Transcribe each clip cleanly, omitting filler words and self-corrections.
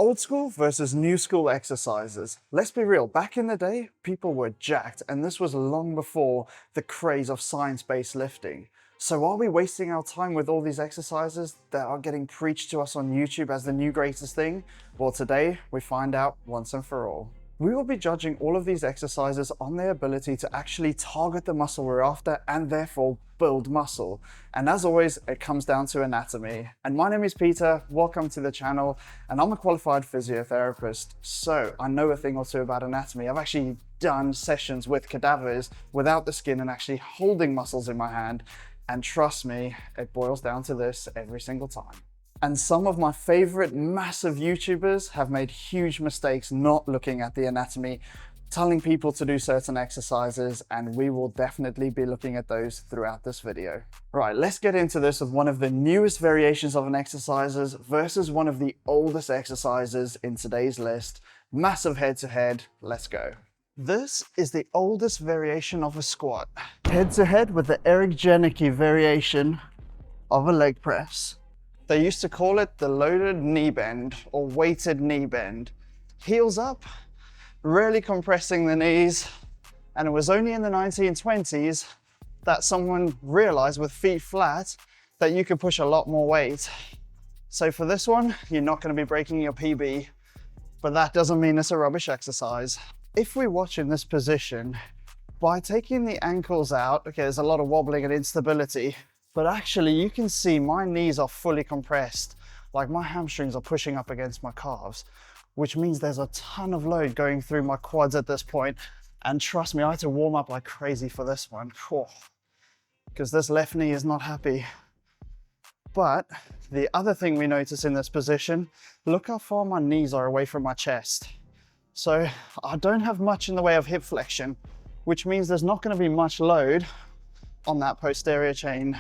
Old school versus new school exercises. Let's be real, back in the day, people were jacked, and this was long before the craze of science-based lifting. So are we wasting our time with all these exercises that are getting preached to us on YouTube as the new greatest thing? Well, today we find out once and for all. We will be judging all of these exercises on their ability to actually target the muscle we're after and therefore build muscle. And as always, it comes down to anatomy. And my name is Peter, welcome to the channel, and I'm a qualified physiotherapist, so I know a thing or two about anatomy. I've actually done sessions with cadavers without the skin and actually holding muscles in my hand, and trust me, it boils down to this every single time. And some of my favorite massive YouTubers have made huge mistakes not looking at the anatomy, telling people to do certain exercises, and we will definitely be looking at those throughout this video. Right, let's get into this with one of the newest variations of an exercises versus one of the oldest exercises in today's list. Massive head-to-head, let's go. This is the oldest variation of a squat. Head-to-head with the Eric Janicki variation of a leg press. They used to call it the loaded knee bend or weighted knee bend. Heels up, really compressing the knees. And it was only in the 1920s that someone realized with feet flat that you could push a lot more weight. So for this one, you're not going to be breaking your PB, but that doesn't mean it's a rubbish exercise. If we watch in this position, by taking the ankles out, okay, there's a lot of wobbling and instability, but actually you can see my knees are fully compressed, like my hamstrings are pushing up against my calves, which means there's a ton of load going through my quads at this point. And trust me, I had to warm up like crazy for this one, because this left knee is not happy. But the other thing we notice in this position, look how far my knees are away from my chest. So I don't have much in the way of hip flexion, which means there's not going to be much load on that posterior chain.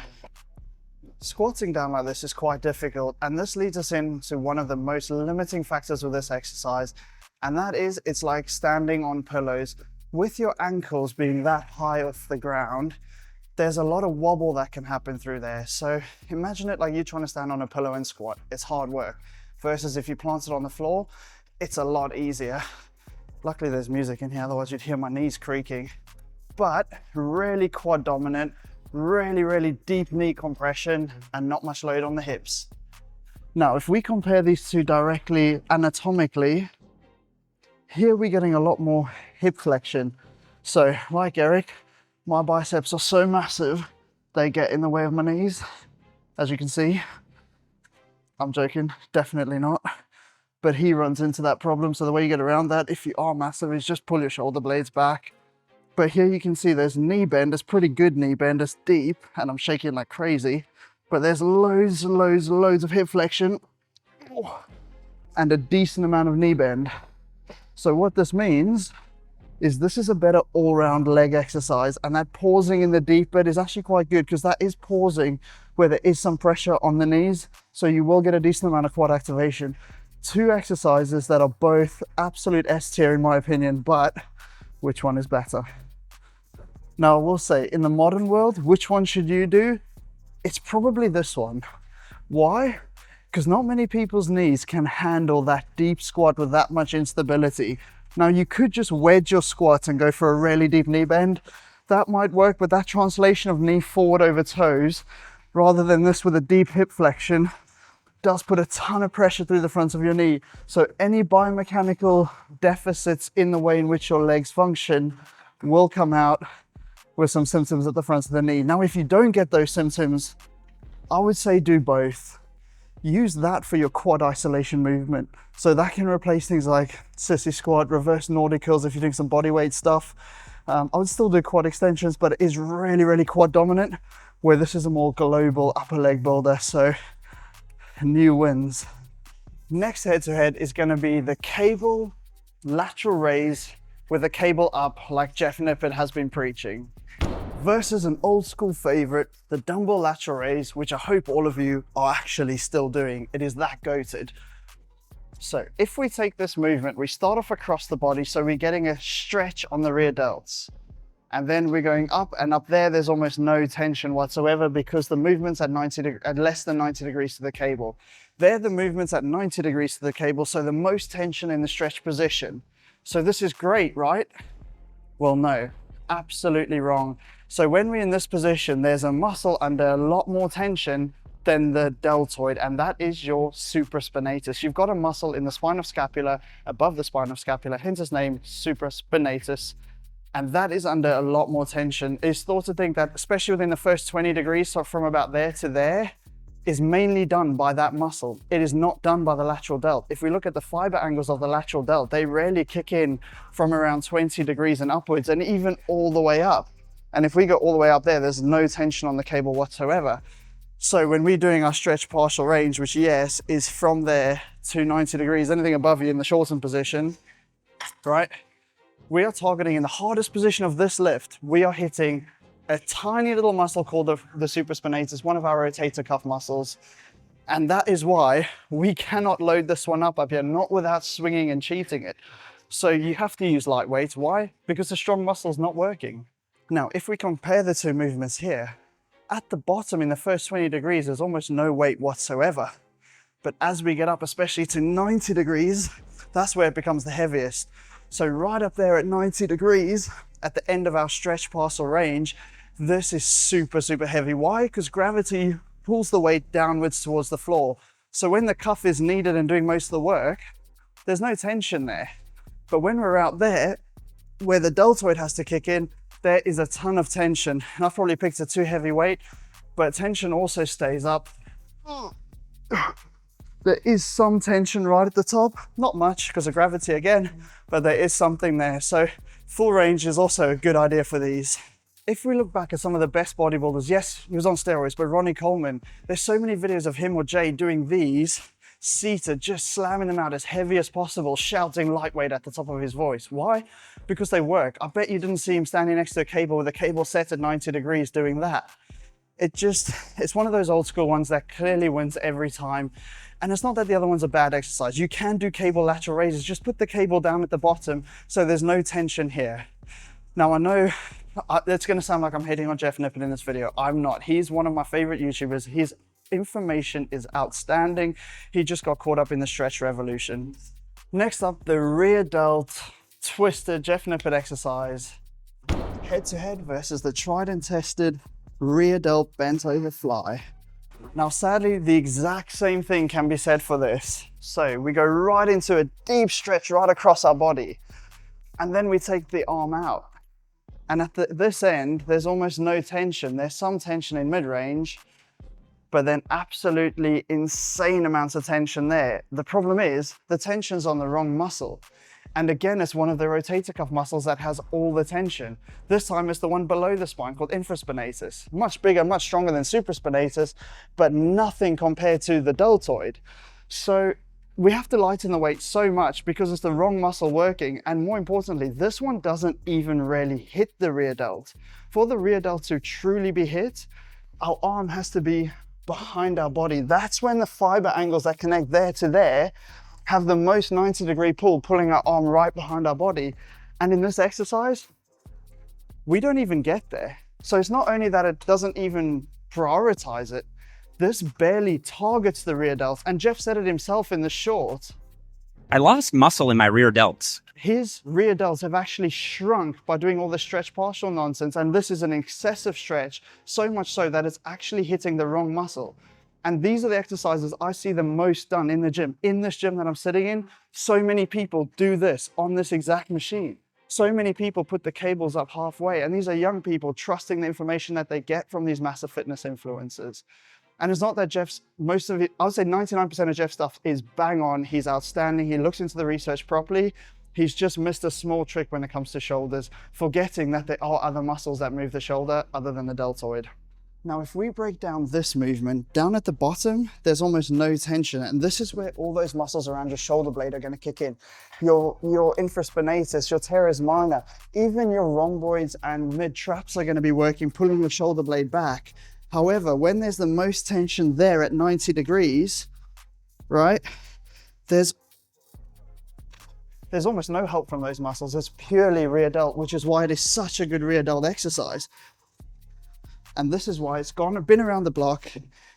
Squatting down like this is quite difficult, and this leads us into one of the most limiting factors with this exercise, and that is it's like standing on pillows. With your ankles being that high off the ground, there's a lot of wobble that can happen through there. So imagine it like you're trying to stand on a pillow and squat. It's hard work, versus if you plant it on the floor, it's a lot easier. Luckily there's music in here, otherwise you'd hear my knees creaking. But really quad dominant, really deep knee compression and not much load on the hips. Now, if we compare these two directly anatomically, here we're getting a lot more hip flexion. So like Eric, my biceps are so massive, they get in the way of my knees. As you can see, I'm joking, definitely not. But he runs into that problem. So the way you get around that, if you are massive, is just pull your shoulder blades back. But here you can see there's knee bend, it's pretty good knee bend, it's deep, and I'm shaking like crazy. But there's loads of hip flexion and a decent amount of knee bend. So what this means is this is a better all-round leg exercise, and that pausing in the deep bend is actually quite good because that is pausing where there is some pressure on the knees. So you will get a decent amount of quad activation. Two exercises that are both absolute S tier in my opinion, but which one is better? Now, I will say, in the modern world, which one should you do? It's probably this one. Why? Because not many people's knees can handle that deep squat with that much instability. Now, you could just wedge your squat and go for a really deep knee bend. That might work, but that translation of knee forward over toes, rather than this with a deep hip flexion, does put a ton of pressure through the front of your knee. So any biomechanical deficits in the way in which your legs function will come out with some symptoms at the front of the knee. Now, if you don't get those symptoms, I would say do both. Use that for your quad isolation movement. So that can replace things like sissy squat, reverse Nordic curls if you're doing some body weight stuff. I would still do quad extensions, but it is really quad dominant, where this is a more global upper leg builder. So new wins. Next head-to-head is going to be the cable lateral raise with a cable up like Jeff Nippert has been preaching, versus an old school favorite, the dumbbell lateral raise, which I hope all of you are actually still doing. It is that goated. So if we take this movement, we start off across the body, so we're getting a stretch on the rear delts. And then we're going up, and up there's almost no tension whatsoever because the movement's at less than 90 degrees to the cable. There, the movement's at 90 degrees to the cable, so the most tension in the stretch position. So this is great, right? Well, no, absolutely wrong. So when we're in this position, there's a muscle under a lot more tension than the deltoid, and that is your supraspinatus. You've got a muscle in the spine of scapula, above the spine of scapula, hence its name, supraspinatus. And that is under a lot more tension. It's thought to think that, especially within the first 20 degrees, so from about there to there, is mainly done by that muscle. It is not done by the lateral delt. If we look at the fiber angles of the lateral delt, they rarely kick in from around 20 degrees and upwards, and even all the way up. And if we go all the way up there, there's no tension on the cable whatsoever. So when we're doing our stretch partial range, which yes, is from there to 90 degrees, anything above you in the shortened position, right? We are targeting in the hardest position of this lift. We are hitting a tiny little muscle called the supraspinatus, one of our rotator cuff muscles. And that is why we cannot load this one up here, not without swinging and cheating it. So you have to use lightweight. Why? Because the strong muscle is not working. Now, if we compare the two movements here, at the bottom in the first 20 degrees, there's almost no weight whatsoever. But as we get up, especially to 90 degrees, that's where it becomes the heaviest. So right up there at 90 degrees, at the end of our stretch partial range, this is super, super heavy. Why? Because gravity pulls the weight downwards towards the floor. So when the cuff is needed and doing most of the work, there's no tension there. But when we're out there, where the deltoid has to kick in, there is a ton of tension. And I've probably picked a too heavy weight, but tension also stays up. There is some tension right at the top, not much because of gravity again, but there is something there. So full range is also a good idea for these. If we look back at some of the best bodybuilders, yes, he was on steroids, but Ronnie Coleman, there's so many videos of him or Jay doing these, seated, just slamming them out as heavy as possible, shouting lightweight at the top of his voice. Why? Because they work. I bet you didn't see him standing next to a cable with a cable set at 90 degrees doing that. It's one of those old school ones that clearly wins every time. And it's not that the other one's a bad exercise. You can do cable lateral raises. Just put the cable down at the bottom so there's no tension here. Now I know it's going to sound like I'm hating on Jeff Nippon in this video. I'm not. He's one of my favorite YouTubers. His information is outstanding. He just got caught up in the stretch revolution. Next up, the rear delt twisted Jeff Nippon exercise. Head to head versus the tried and tested rear delt bent over fly. Now, sadly, the exact same thing can be said for this. So we go right into a deep stretch right across our body, and then we take the arm out. And at this end, there's almost no tension. There's some tension in mid-range, but then absolutely insane amounts of tension there. The problem is the tension's on the wrong muscle. And again, it's one of the rotator cuff muscles that has all the tension. This time it's the one below the spine called infraspinatus. Much bigger, much stronger than supraspinatus, but nothing compared to the deltoid. So we have to lighten the weight so much because it's the wrong muscle working. And more importantly, this one doesn't even really hit the rear delt. For the rear delt to truly be hit, our arm has to be behind our body. That's when the fiber angles that connect there to there have the most 90-degree pull, pulling our arm right behind our body. And in this exercise, we don't even get there. So it's not only that it doesn't even prioritize it, this barely targets the rear delt. And Jeff said it himself in the short. I lost muscle in my rear delts. His rear delts have actually shrunk by doing all the stretch partial nonsense. And this is an excessive stretch, so much so that it's actually hitting the wrong muscle. And these are the exercises I see the most done in the gym. In this gym that I'm sitting in, so many people do this on this exact machine. So many people put the cables up halfway, and these are young people trusting the information that they get from these massive fitness influencers. And it's not that Jeff's, most of it, I would say 99% of Jeff's stuff is bang on. He's outstanding. He looks into the research properly. He's just missed a small trick when it comes to shoulders, forgetting that there are other muscles that move the shoulder other than the deltoid. Now, if we break down this movement, down at the bottom, there's almost no tension. And this is where all those muscles around your shoulder blade are going to kick in. Your infraspinatus, your teres minor, even your rhomboids and mid-traps are going to be working, pulling the shoulder blade back. However, when there's the most tension there at 90 degrees, right, there's there's almost no help from those muscles. It's purely rear delt, which is why it is such a good rear delt exercise. And this is why it's been around the block,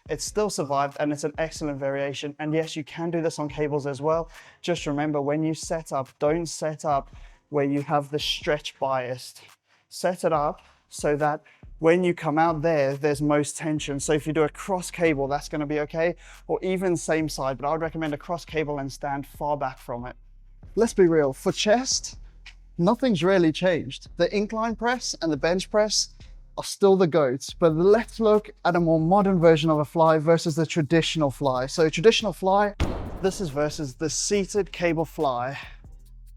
it's still survived, and it's an excellent variation. And yes, you can do this on cables as well. Just remember, when you set up, don't set up where you have the stretch biased. Set it up so that when you come out there, there's most tension. So if you do a cross cable, that's gonna be okay, or even same side, but I would recommend a cross cable and stand far back from it. Let's be real, for chest, nothing's really changed. The incline press and the bench press are still the goats, but let's look at a more modern version of a fly versus the traditional fly. So traditional fly, this is versus the seated cable fly.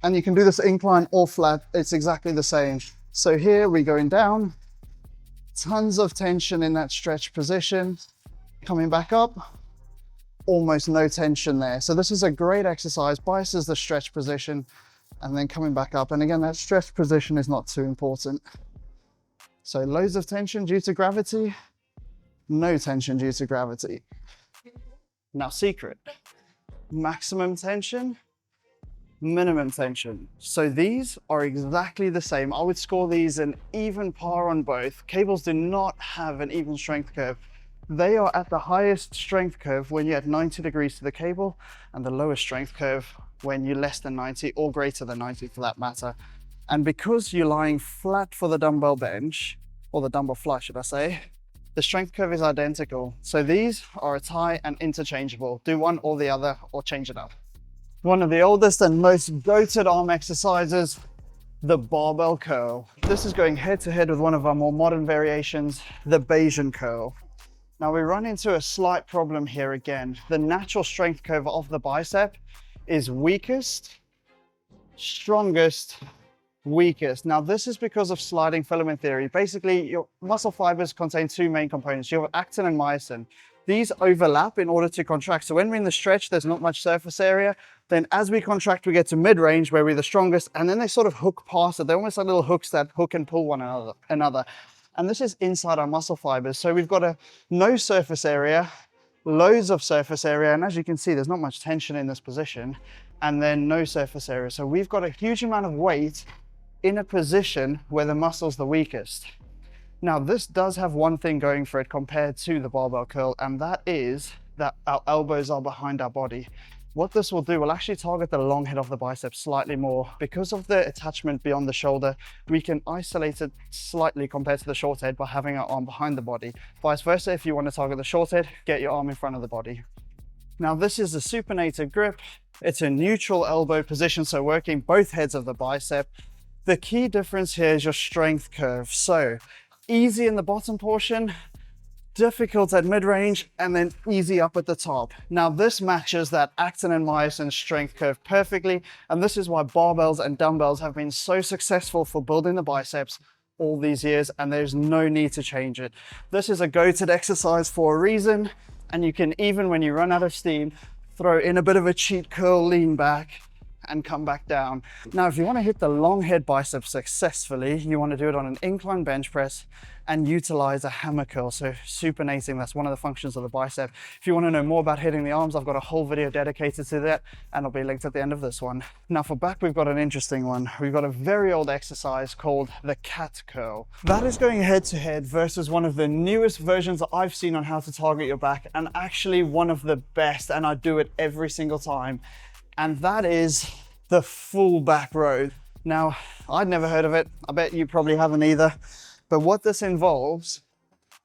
And you can do this incline or flat, it's exactly the same. So here we're going down, tons of tension in that stretch position, coming back up, almost no tension there. So this is a great exercise, biases the stretch position and then coming back up. And again, that stretch position is not too important. So loads of tension due to gravity, no tension due to gravity. Now secret, maximum tension, minimum tension. So these are exactly the same. I would score these an even par on both. Cables do not have an even strength curve. They are at the highest strength curve when you're at 90 degrees to the cable, and the lowest strength curve when you're less than 90 or greater than 90 for that matter. And because you're lying flat for the dumbbell bench, or the dumbbell fly should I say, the strength curve is identical. So these are a tie and interchangeable. Do one or the other or change it up. One of the oldest and most goated arm exercises, the barbell curl. This is going head to head with one of our more modern variations, the Bayesian curl. Now we run into a slight problem here again. The natural strength curve of the bicep is weakest, strongest, weakest. Now this is because of sliding filament theory. Basically, your muscle fibers contain two main components. You have actin and myosin. These overlap in order to contract. So when we're in the stretch, there's not much surface area. Then as we contract, we get to mid-range where we're the strongest, and then they sort of hook past it. They're almost like little hooks that hook and pull one another. And this is inside our muscle fibers. So we've got no surface area, loads of surface area. And as you can see, there's not much tension in this position, and then no surface area. So we've got a huge amount of weight in a position where the muscle's the weakest. Now this does have one thing going for it compared to the barbell curl, and that is that our elbows are behind our body. What this will do will actually target the long head of the bicep slightly more. Because of the attachment beyond the shoulder, we can isolate it slightly compared to the short head by having our arm behind the body. Vice versa, if you want to target the short head, get your arm in front of the body. Now this is a supinated grip. It's a neutral elbow position, so working both heads of the bicep. The key difference here is your strength curve. So easy in the bottom portion, difficult at mid-range, and then easy up at the top. Now this matches that actin and myosin strength curve perfectly, and this is why barbells and dumbbells have been so successful for building the biceps all these years, and there's no need to change it. This is a go-to exercise for a reason, and you can, even when you run out of steam, throw in a bit of a cheat curl, lean back, and come back down. Now, if you want to hit the long head bicep successfully, you want to do it on an incline bench press and utilize a hammer curl. So supinating, that's one of the functions of the bicep. If you want to know more about hitting the arms, I've got a whole video dedicated to that, and it'll be linked at the end of this one. Now for back, we've got an interesting one. We've got a very old exercise called the cat curl. That is going head to head versus one of the newest versions that I've seen on how to target your back, and actually one of the best, and I do it every single time. And that is the full back row. Now, I'd never heard of it. I bet you probably haven't either. But what this involves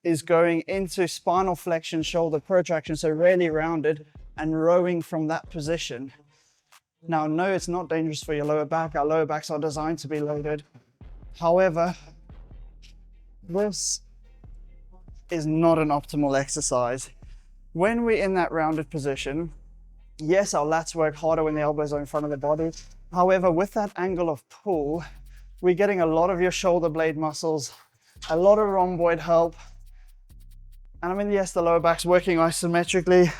is going into spinal flexion, shoulder protraction, so really rounded, and rowing from that position. Now, no, it's not dangerous for your lower back. Our lower backs are designed to be loaded. However, this is not an optimal exercise. When we're in that rounded position, yes, our lats work harder when the elbows are in front of the body. However, with that angle of pull, we're getting a lot of your shoulder blade muscles, a lot of rhomboid help. And I mean, yes, the lower back's working isometrically.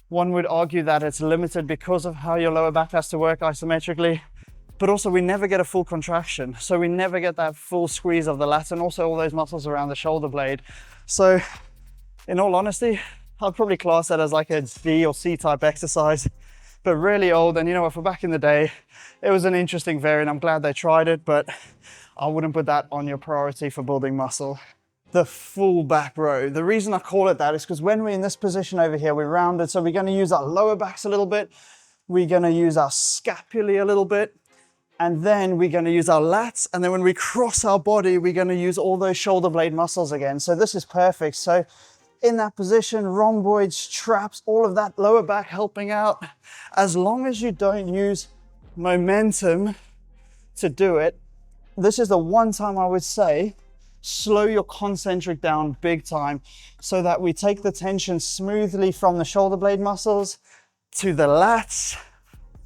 One would argue that it's limited because of how your lower back has to work isometrically, but also we never get a full contraction. So we never get that full squeeze of the lats and also all those muscles around the shoulder blade. So in all honesty, I'd probably class that as like a D or C type exercise. but really old. And you know what, for back in the day, it was an interesting variant. I'm glad they tried it, but I wouldn't put that on your priority for building muscle. The full back row. The reason I call it that is because when we're in this position over here, we're rounded. So we're going to use our lower backs a little bit. We're going to use our scapulae a little bit. And then we're going to use our lats. And then when we cross our body, we're going to use all those shoulder blade muscles again. So this is perfect. So in that position, rhomboids, traps, all of that lower back helping out. As long as you don't use momentum to do it, this is the one time I would say, slow your concentric down big time so that we take the tension smoothly from the shoulder blade muscles to the lats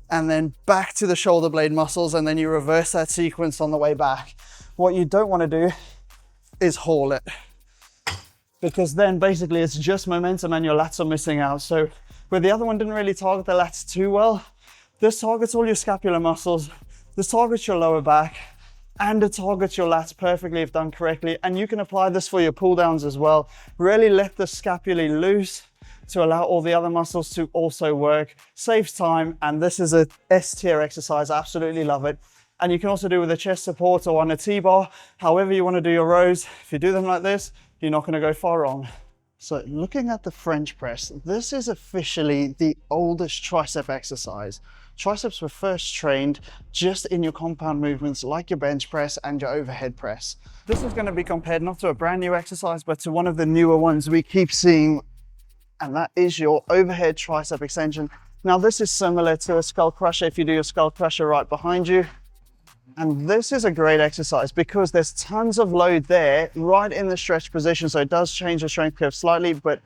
and then back to the shoulder blade muscles, and then you reverse that sequence on the way back. What you don't want to do is haul it, because then basically it's just momentum and your lats are missing out. So where the other one didn't really target the lats too well, this targets all your scapular muscles, this targets your lower back, and it targets your lats perfectly if done correctly. And you can apply this for your pull downs as well. Really let the scapulae loose to allow all the other muscles to also work. Saves time, and this is a S tier exercise. I absolutely love it. And you can also do it with a chest support or on a T-bar, however you want to do your rows. If you do them like this, you're not going to go far wrong. So looking at the French press, this is officially the oldest tricep exercise. Triceps were first trained just in your compound movements like your bench press and your overhead press. This is going to be compared not to a brand new exercise, but to one of the newer ones we keep seeing, and that is your overhead tricep extension. Now this is similar to a skull crusher if you do your skull crusher right behind you. And this is a great exercise because there's tons of load there right in the stretch position. So it does change the strength curve slightly, but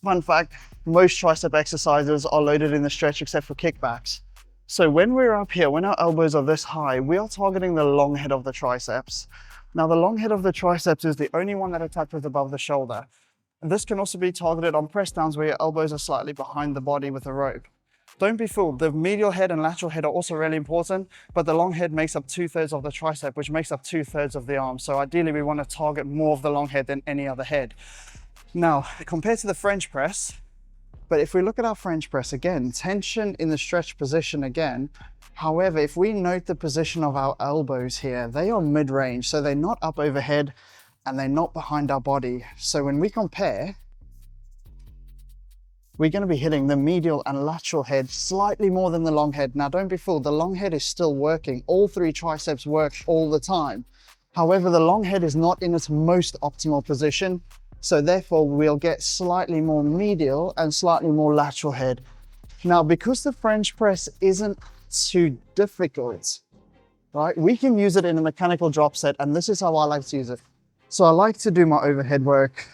fun fact, most tricep exercises are loaded in the stretch except for kickbacks. So when we're up here, when our elbows are this high, we are targeting the long head of the triceps. Now the long head of the triceps is the only one that attaches above the shoulder. And this can also be targeted on press downs where your elbows are slightly behind the body with a rope. Don't be fooled, the medial head and lateral head are also really important, but the long head makes up 2/3 of the tricep, which makes up 2/3 of the arm. So ideally we want to target more of the long head than any other head. Now, compared to the French press, but if we look at our French press again, tension in the stretch position again. However, if we note the position of our elbows here, they are mid-range, so they're not up overhead and they're not behind our body. So when we compare, we're going to be hitting the medial and lateral head slightly more than the long head. Now don't be fooled, the long head is still working. All three triceps work all the time. However, the long head is not in its most optimal position. So therefore we'll get slightly more medial and slightly more lateral head. Now, because the French press isn't too difficult, right? We can use it in a mechanical drop set, and this is how I like to use it. So I like to do my overhead work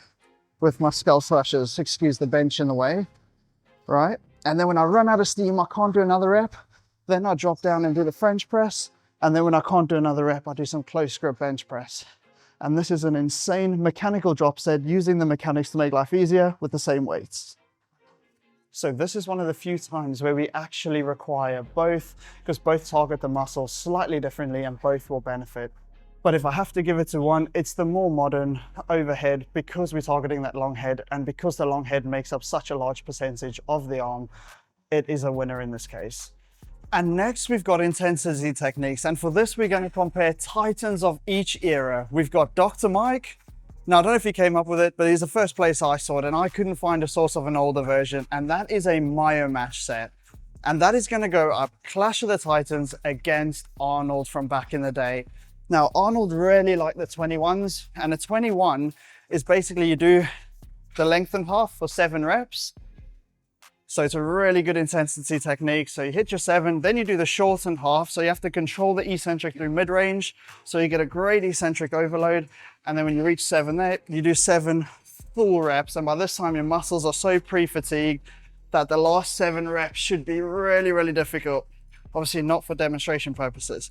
with my skull crushers, excuse the bench in the way, right? And then when I run out of steam, I can't do another rep, then I drop down and do the French press. And then when I can't do another rep, I do some close grip bench press. And this is an insane mechanical drop set using the mechanics to make life easier with the same weights. So this is one of the few times where we actually require both, because both target the muscle slightly differently and both will benefit. But if I have to give it to one, it's the more modern overhead, because we're targeting that long head, and because the long head makes up such a large percentage of the arm, it is a winner in this case. And next we've got intensity techniques. And for this, we're going to compare titans of each era. We've got Dr. Mike. Now, I don't know if he came up with it, but he's the first place I saw it, and I couldn't find a source of an older version. And that is a Myo match set. And that is going to go up Clash of the Titans against Arnold from back in the day. Now, Arnold really liked the 21s, and a 21 is basically you do the lengthened half for 7 reps. So it's a really good intensity technique. So you hit your 7, then you do the shortened half. So you have to control the eccentric through mid-range. So you get a great eccentric overload. And then when you reach 7 there, you do 7 full reps. And by this time, your muscles are so pre-fatigued that the last 7 reps should be really, really difficult. Obviously not for demonstration purposes.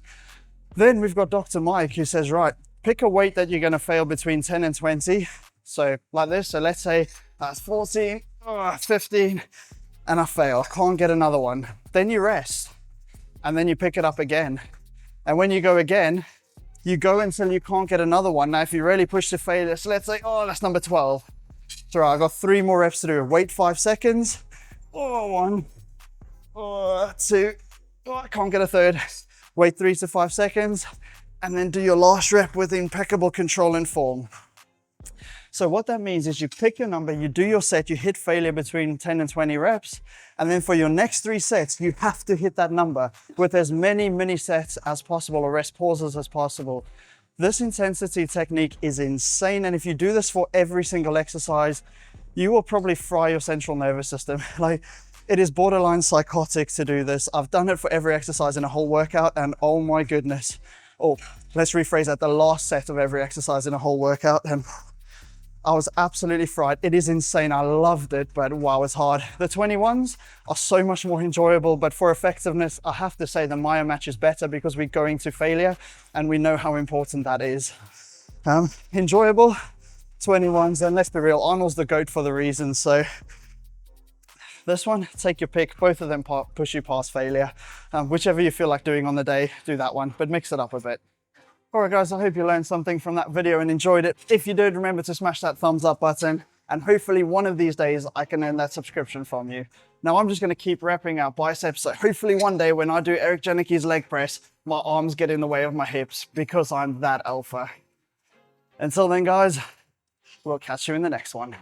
Then we've got Dr. Mike, who says, right, pick a weight that you're going to fail between 10 and 20. So like this. So let's say that's 14, 15, and I fail. I can't get another one. Then you rest, and then you pick it up again. And when you go again, you go until you can't get another one. Now, if you really push to failure, so let's say, oh, that's number 12. So right, I've got 3 more reps to do. Wait 5 seconds. Oh, 1, 2. Oh, I can't get a third. Wait 3 to 5 seconds and then do your last rep with impeccable control and form. So what that means is you pick your number, you do your set, you hit failure between 10 and 20 reps, and then for your next 3 sets, you have to hit that number with as many sets as possible or rest pauses as possible. This intensity technique is insane, and if you do this for every single exercise, you will probably fry your central nervous system. Like, it is borderline psychotic to do this. I've done it for every exercise in a whole workout, and oh my goodness. Oh, let's rephrase that, the last set of every exercise in a whole workout, and I was absolutely fried. It is insane. I loved it, but wow, it's hard. The 21s are so much more enjoyable, but for effectiveness, I have to say the Maya match is better because we're going to failure and we know how important that is. Enjoyable 21s, and let's be real, Arnold's the GOAT for the reason. So this one, take your pick. Both of them push you past failure. Whichever you feel like doing on the day, do that one, but mix it up a bit. All right, guys, I hope you learned something from that video and enjoyed it. If you did, remember to smash that thumbs up button, and hopefully one of these days I can earn that subscription from you. Now I'm just gonna keep repping our biceps, so hopefully one day when I do Eric Janicki's leg press, my arms get in the way of my hips because I'm that alpha. Until then, guys, we'll catch you in the next one.